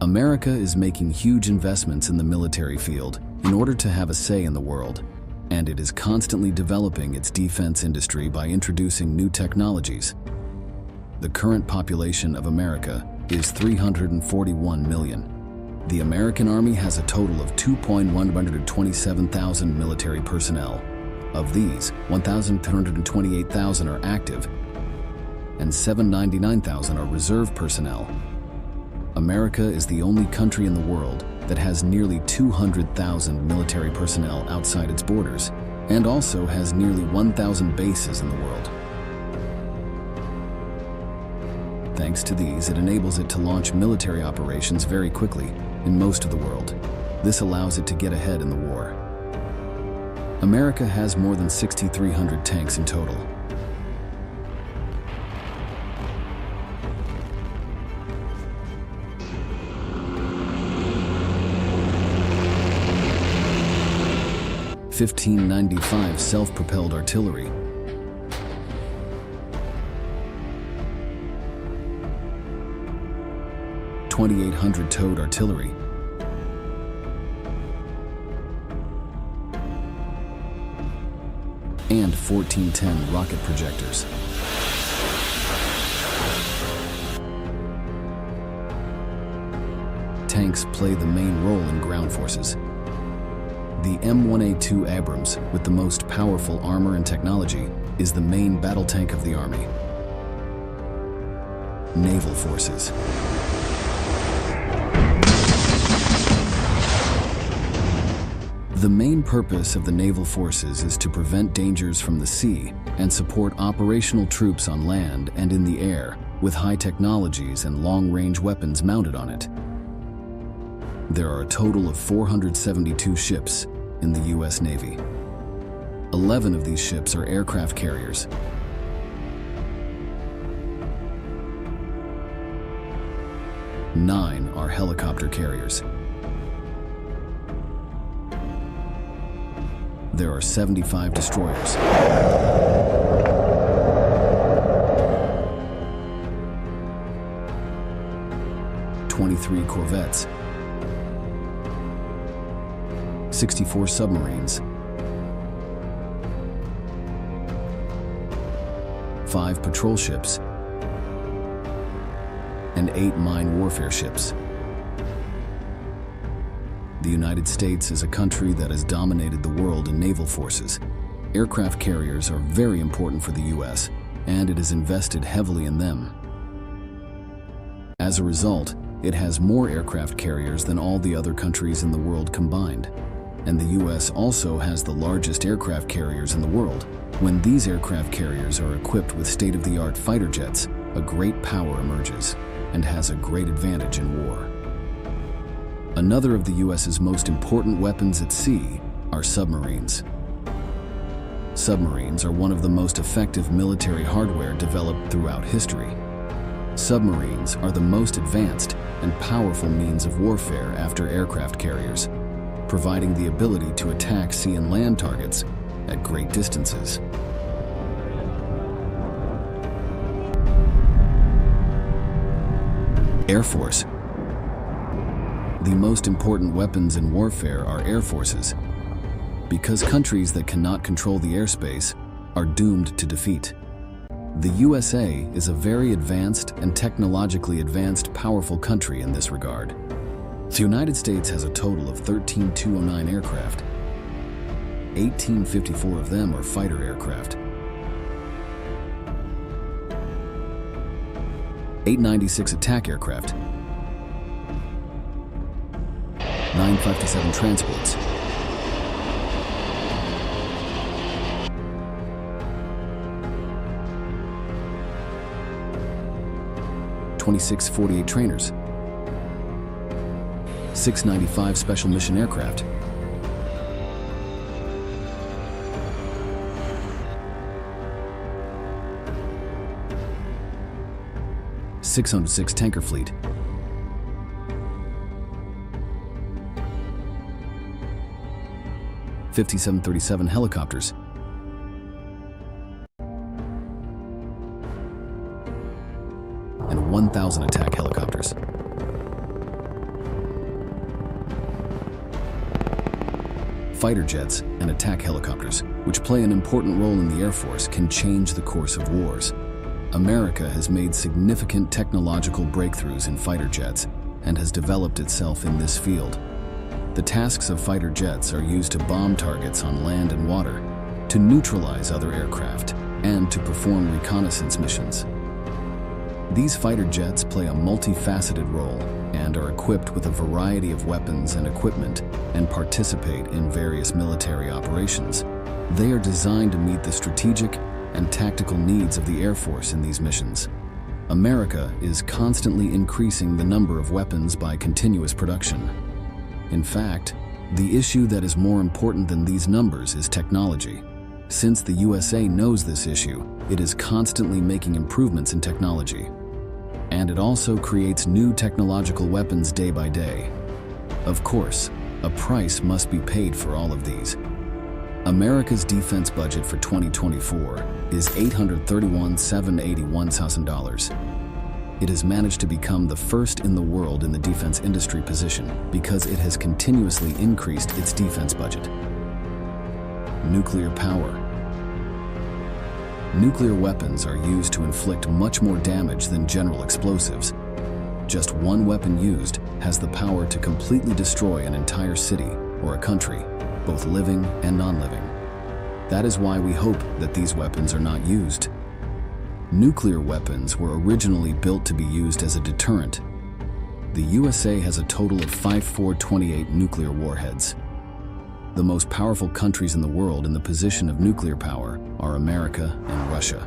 America is making huge investments in the military field in order to have a say in the world, and it is constantly developing its defense industry by introducing new technologies. The current population of America is 341 million. The American Army has a total of 2,127,000 military personnel. Of these, 1,228,000 are active and 799,000 are reserve personnel. America is the only country in the world that has nearly 200,000 military personnel outside its borders, and also has nearly 1,000 bases in the world. Thanks to these, it enables it to launch military operations very quickly in most of the world. This allows it to get ahead in the war. America has more than 6,300 tanks in total. (1595) self-propelled artillery, 2,800 towed artillery, and 1410 rocket projectors. Tanks play the main role in ground forces. The M1A2 Abrams, with the most powerful armor and technology, is the main battle tank of the Army. Naval forces. The main purpose of the naval forces is to prevent dangers from the sea and support operational troops on land and in the air with high technologies and long-range weapons mounted on it. There are a total of 472 ships in the U.S. Navy. 11 of these ships are aircraft carriers. Nine are helicopter carriers. There are 75 destroyers. 23 corvettes. 64 submarines. 5 patrol ships. And 8 mine warfare ships. The United States is a country that has dominated the world in naval forces. Aircraft carriers are very important for the U.S., and it has invested heavily in them. As a result, it has more aircraft carriers than all the other countries in the world combined. And the U.S. also has the largest aircraft carriers in the world. When these aircraft carriers are equipped with state-of-the-art fighter jets, a great power emerges and has a great advantage in war. Another of the U.S.'s most important weapons at sea are submarines. Submarines are one of the most effective military hardware developed throughout history. Submarines are the most advanced and powerful means of warfare after aircraft carriers, providing the ability to attack sea and land targets at great distances. Air Force. The most important weapons in warfare are air forces, because countries that cannot control the airspace are doomed to defeat. The USA is a very advanced and technologically advanced, powerful country in this regard. The United States has a total of 13 209 aircraft. 1854 of them are fighter aircraft. 896 attack aircraft. 957 transports. 2648 trainers. 695 special mission aircraft. 606 tanker fleet. 5737 helicopters. And 1,000 attack helicopters. fighter jets, and attack helicopters, which play an important role in the Air Force, can change the course of wars. America has made significant technological breakthroughs in fighter jets and has developed itself in this field. The tasks of fighter jets are used to bomb targets on land and water, to neutralize other aircraft, and to perform reconnaissance missions. These fighter jets play a multifaceted role and are equipped with a variety of weapons and equipment and participate in various military operations. They are designed to meet the strategic and tactical needs of the Air Force in these missions. America is constantly increasing the number of weapons by continuous production. In fact, the issue that is more important than these numbers is technology. Since the USA knows this issue, it is constantly making improvements in technology. And it also creates new technological weapons day by day. Of course, a price must be paid for all of these. America's defense budget for 2024 is $831,781,000. It has managed to become the first in the world in the defense industry position because it has continuously increased its defense budget. Nuclear power. Nuclear weapons are used to inflict much more damage than general explosives. Just one weapon used has the power to completely destroy an entire city or a country, both living and non-living. That is why we hope that these weapons are not used. Nuclear weapons were originally built to be used as a deterrent. The USA has a total of 5,428 nuclear warheads. The most powerful countries in the world in the position of nuclear power are America and Russia.